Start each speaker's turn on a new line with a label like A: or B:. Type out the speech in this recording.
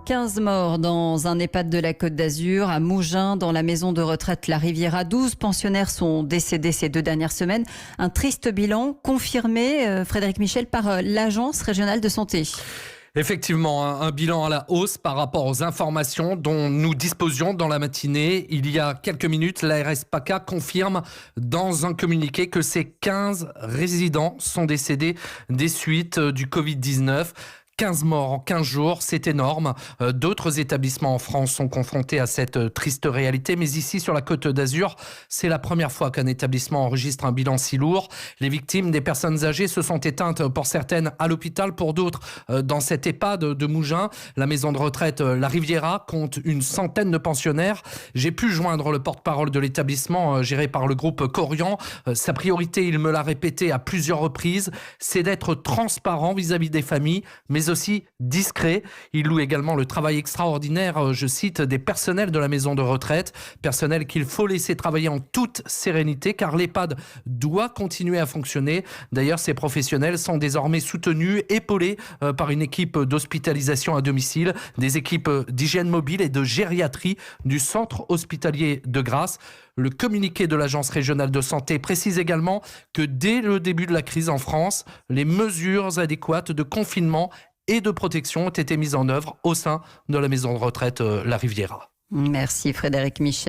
A: 15 morts dans un EHPAD de la Côte d'Azur, à Mougins, dans la maison de retraite La Riviera. 12 pensionnaires sont décédés ces 2 dernières semaines. Un triste bilan confirmé, Frédéric Michel, par l'Agence régionale de santé.
B: Effectivement, un bilan à la hausse par rapport aux informations dont nous disposions dans la matinée. Il y a quelques minutes, l'ARS PACA confirme dans un communiqué que ces 15 résidents sont décédés des suites du Covid-19. 15 morts en 15 jours, c'est énorme. D'autres établissements en France sont confrontés à cette triste réalité. Mais ici, sur la Côte d'Azur, c'est la première fois qu'un établissement enregistre un bilan si lourd. Les victimes des personnes âgées se sont éteintes pour certaines à l'hôpital, pour d'autres dans cet EHPAD de Mougins. La maison de retraite La Riviera compte une centaine de pensionnaires. J'ai pu joindre le porte-parole de l'établissement géré par le groupe Corian. Sa priorité, il me l'a répété à plusieurs reprises, c'est d'être transparent vis-à-vis des familles, mais aussi discret. Il loue également le travail extraordinaire, je cite, des personnels de la maison de retraite, personnel qu'il faut laisser travailler en toute sérénité car l'EHPAD doit continuer à fonctionner. D'ailleurs, ces professionnels sont désormais soutenus, épaulés par une équipe d'hospitalisation à domicile, des équipes d'hygiène mobile et de gériatrie du centre hospitalier de Grasse. Le communiqué de l'Agence régionale de santé précise également que dès le début de la crise en France, les mesures adéquates de confinement et de protection ont été mises en œuvre au sein de la maison de retraite La Riviera.
A: Merci Frédéric Michel.